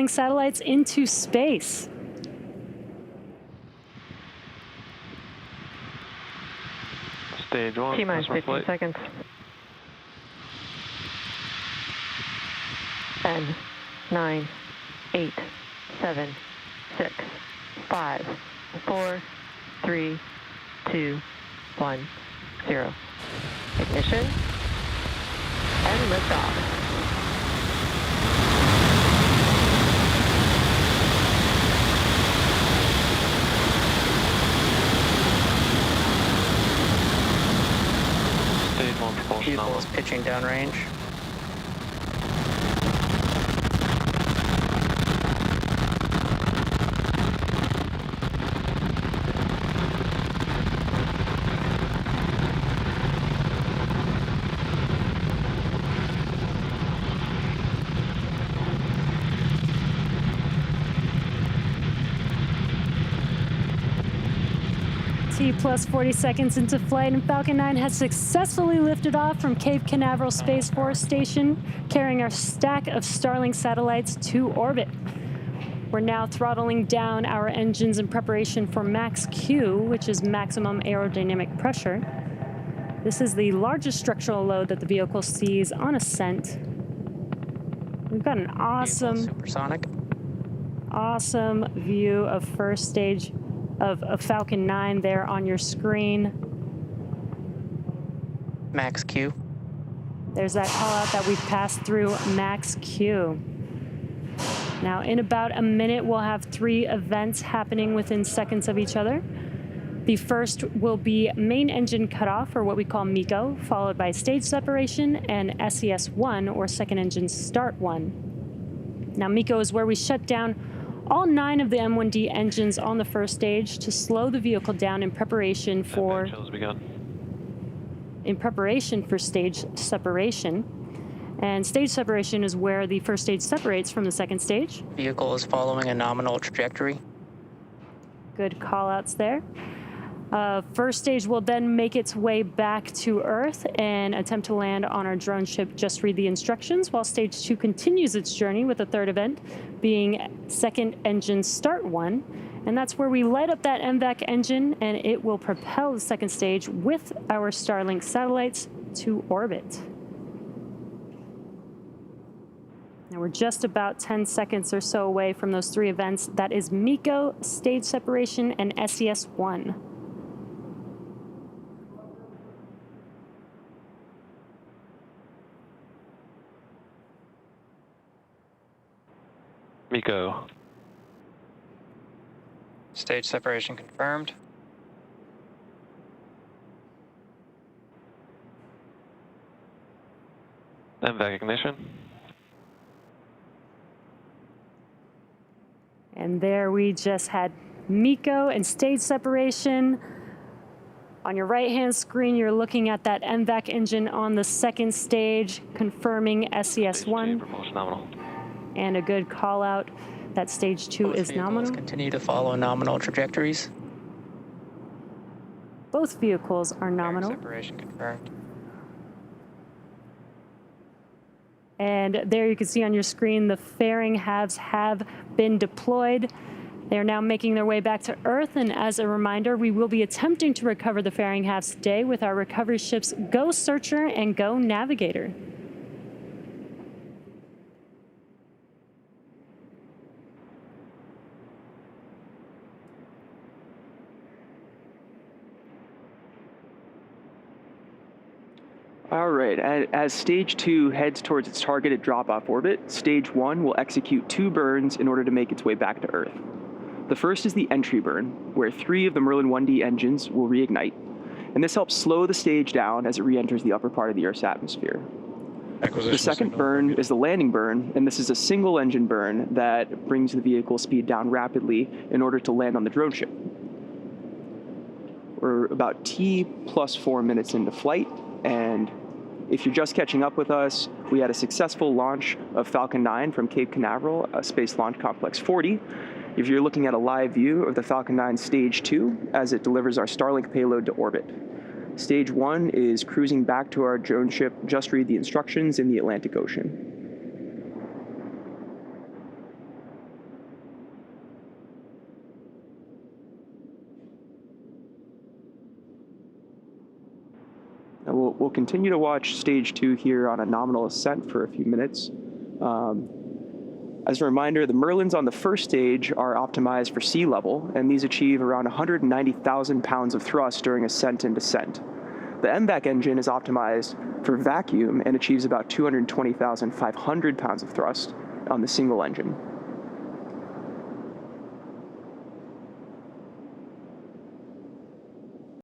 Starlink satellites into space. Stage 1. T-minus 15 seconds. 10, 9, 8, 7, 6, 5, 4, 3, 2, 1, 0. Ignition and liftoff. Stage 1 propulsion Vehicle is nominal. pitching downrange. T plus 40 seconds into flight, and Falcon 9 has successfully lifted off from Cape Canaveral Space Force Station, carrying our stack of Starlink satellites to orbit. We're now throttling down our engines in preparation for max Q, which is maximum aerodynamic pressure. This is the largest structural load that the vehicle sees on ascent. We've got an awesome, Supersonic. awesome view of first stage of Falcon 9 there on your screen. Max Q. There's that call out that we've passed through max Q. Now, in about a minute, we'll have 3 events happening within seconds of each other. The first will be main engine cutoff, or what we call MECO, followed by stage separation and SES1, or second engine start 1. Now, MECO is where we shut down all 9 of the M1D engines on the first stage to slow the vehicle down in preparation for stage separation. And stage separation is where the first stage separates from the second stage. Vehicle is following a nominal trajectory. Good call outs there. First stage will then make its way back to Earth and attempt to land on our drone ship, Just Read the Instructions, while stage 2 continues its journey with the third event being second engine start 1. And that's where we light up that MVAC engine, and it will propel the second stage with our Starlink satellites to orbit. Now we're just about 10 seconds or so away from those 3 events. That is MECO, stage separation, and SES1. MECO. Stage separation confirmed. MVAC ignition. And there we just had MECO and stage separation. On your right-hand screen, you're looking at that MVAC engine on the second stage, confirming SES1. Propulsion nominal. And a good call out that stage 2 Both is vehicles nominal. continue to follow nominal trajectories. Both vehicles are nominal. Separation confirmed. And there you can see on your screen the fairing halves have been deployed. They are now making their way back to Earth, and as a reminder, we will be attempting to recover the fairing halves today with our recovery ships Go Searcher and Go Navigator. All right, as stage 2 heads towards its targeted drop-off orbit, stage 1 will execute 2 burns in order to make its way back to Earth. The first is the entry burn, where 3 of the Merlin 1D engines will reignite, and this helps slow the stage down as it re-enters the upper part of the Earth's atmosphere. The second burn is the landing burn, and this is a single engine burn that brings the vehicle speed down rapidly in order to land on the drone ship. We're about T plus 4 minutes into flight, and if you're just catching up with us, we had a successful launch of Falcon 9 from Cape Canaveral, Space Launch Complex 40. If you're looking at a live view of the Falcon 9 Stage 2 as it delivers our Starlink payload to orbit. Stage 1 is cruising back to our drone ship, Just Read the Instructions, in the Atlantic Ocean. Now we'll continue to watch stage 2 here on a nominal ascent for a few minutes. As a reminder, the Merlins on the first stage are optimized for sea level, and these achieve around 190,000 pounds of thrust during ascent and descent. The MVAC engine is optimized for vacuum and achieves about 220,500 pounds of thrust on the single engine.